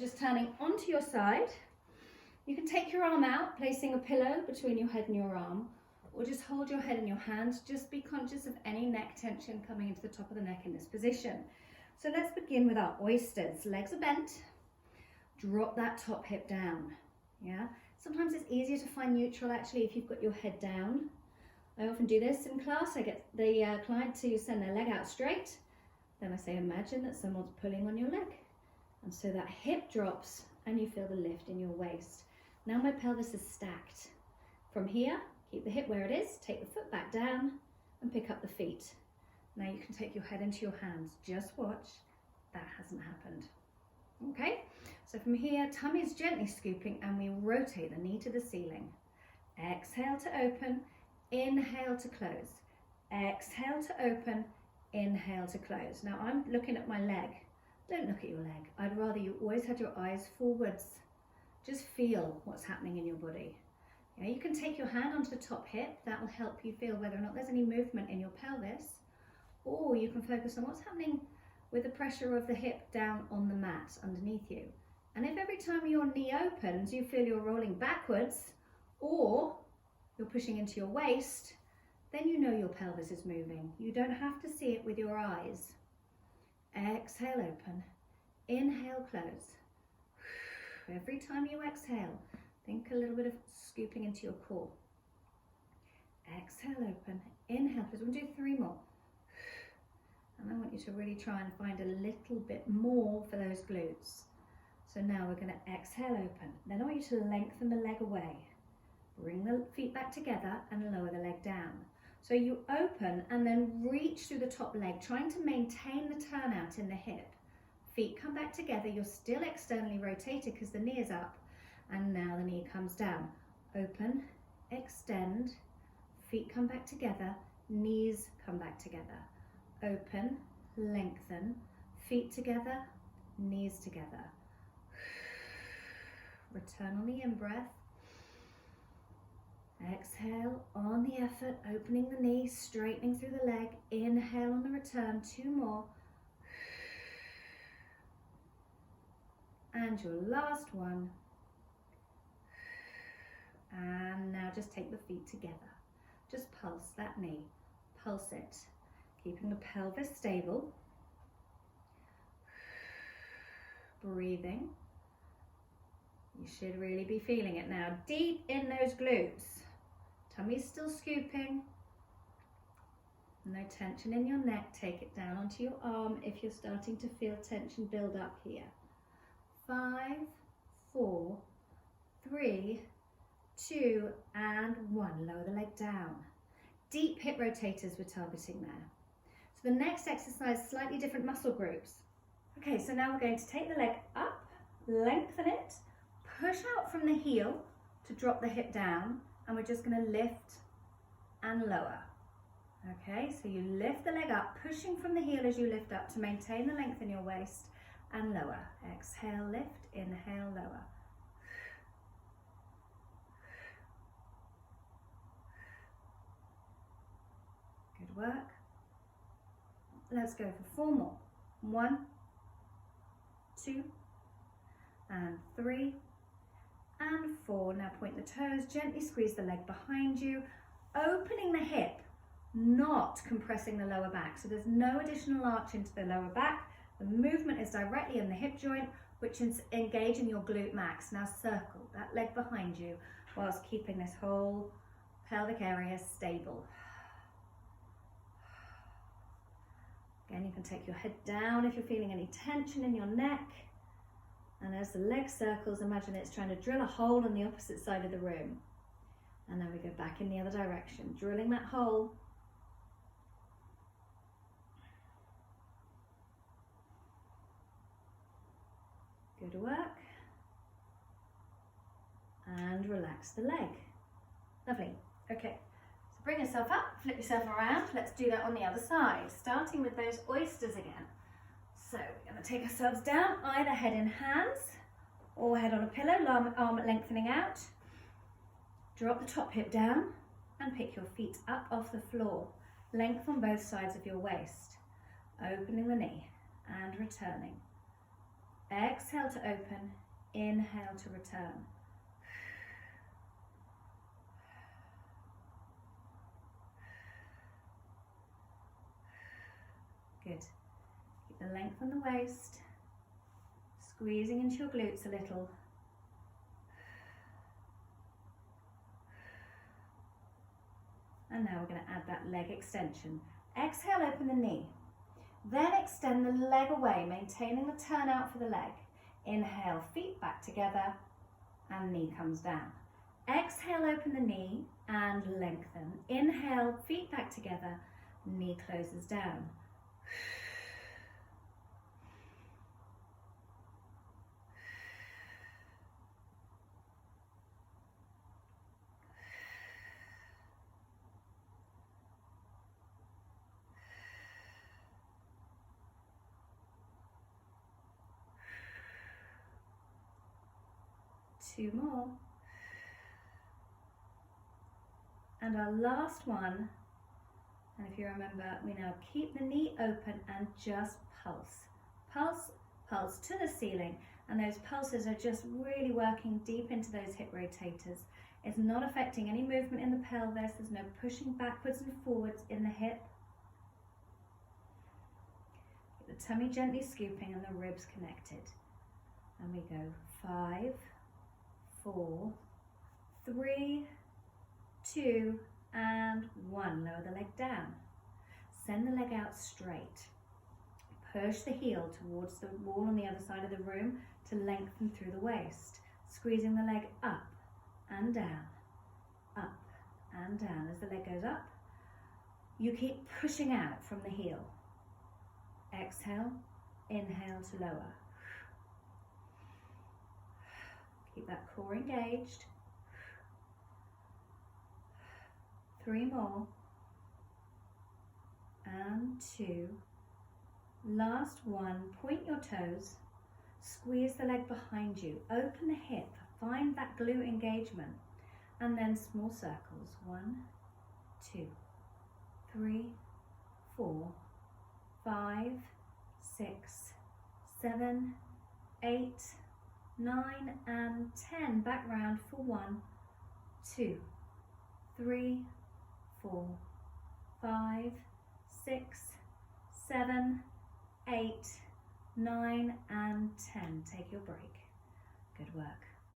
just turning onto your side. You can take your arm out, placing a pillow between your head and your arm, or just hold your head in your hands. Just be conscious of any neck tension coming into the top of the neck in this position. So let's begin with our oysters. Legs are bent. Drop that top hip down. Yeah. Sometimes it's easier to find neutral actually if you've got your head down. I often do this in class. I get the client to send their leg out straight. Then I say, imagine that someone's pulling on your leg. And so that hip drops and you feel the lift in your waist. Now my pelvis is stacked. From here, keep the hip where it is, take the foot back down and pick up the feet. Now you can take your head into your hands. Just watch, that hasn't happened. Okay, so from here, tummy is gently scooping and we rotate the knee to the ceiling. Exhale to open, inhale to close. Exhale to open, inhale to close. Now I'm looking at my leg. Don't look at your leg. I'd rather you always had your eyes forwards. Just feel what's happening in your body. Yeah, you can take your hand onto the top hip. That will help you feel whether or not there's any movement in your pelvis. Or you can focus on what's happening with the pressure of the hip down on the mat underneath you. And if every time your knee opens, you feel you're rolling backwards or you're pushing into your waist, then you know your pelvis is moving. You don't have to see it with your eyes. Exhale, open. Inhale, close. Every time you exhale, think a little bit of scooping into your core. Exhale, open. Inhale, close. We'll do 3 more. And I want you to really try and find a little bit more for those glutes. So now we're going to exhale, open. Then I want you to lengthen the leg away. Bring the feet back together and lower the leg down. So you open and then reach through the top leg, trying to maintain the turnout in the hip. Feet come back together. You're still externally rotated because the knee is up. And now the knee comes down. Open, extend, feet come back together, knees come back together. Open, lengthen, feet together, knees together. Return on the in-breath. Exhale on the effort, opening the knee, straightening through the leg. Inhale on the return, 2 more. And your last one. And now just take the feet together. Just pulse that knee, pulse it. Keeping the pelvis stable. Breathing. You should really be feeling it now. Deep in those glutes. Tummy's still scooping. No tension in your neck. Take it down onto your arm if you're starting to feel tension build up here. 5, 4, 3, 2, and 1. Lower the leg down. Deep hip rotators we're targeting there. So the next exercise, slightly different muscle groups. Okay, so now we're going to take the leg up, lengthen it, push out from the heel to drop the hip down, and we're just going to lift and lower. Okay, so you lift the leg up, pushing from the heel as you lift up to maintain the length in your waist, and lower. Exhale, lift, inhale, lower. Good work. Let's go for 4 more. 1, 2, and 3, and 4. Now point the toes, gently squeeze the leg behind you, opening the hip, not compressing the lower back. So there's no additional arch into the lower back. The movement is directly in the hip joint, which is engaging your glute max. Now circle that leg behind you whilst keeping this whole pelvic area stable. Again, you can take your head down if you're feeling any tension in your neck. And as the leg circles, imagine it's trying to drill a hole on the opposite side of the room. And then we go back in the other direction, drilling that hole. Good work. And relax the leg. Lovely. Okay. So bring yourself up, flip yourself around. Let's do that on the other side, starting with those oysters again. So we're going to take ourselves down, either head in hands or head on a pillow, arm lengthening out. Drop the top hip down and pick your feet up off the floor. Length on both sides of your waist. Opening the knee and returning. Exhale to open, inhale to return. Good. Keep the length on the waist, squeezing into your glutes a little. And now we're going to add that leg extension. Exhale, open the knee. Then extend the leg away, maintaining the turn out for the leg. Inhale, feet back together, and knee comes down. Exhale, open the knee and lengthen. Inhale, feet back together, knee closes down. Two more. And our last one, and if you remember, we now keep the knee open and just pulse. Pulse, pulse to the ceiling, and those pulses are just really working deep into those hip rotators. It's not affecting any movement in the pelvis, there's no pushing backwards and forwards in the hip. Keep the tummy gently scooping and the ribs connected. And we go 5, 4, 3, 2, and 1. Lower the leg down. Send the leg out straight. Push the heel towards the wall on the other side of the room to lengthen through the waist. Squeezing the leg up and down, up and down. As the leg goes up, you keep pushing out from the heel. Exhale, inhale to lower. Keep that core engaged. 3 more. And 2. Last one. Point your toes. Squeeze the leg behind you. Open the hip. Find that glute engagement. And then small circles. 1, 2, 3, 4, 5, 6, 7, 8, 9, and 10. Back round for 1, 2, 3, 4, 5, 6, 7, 8, 9, and 10. Take your break. Good work.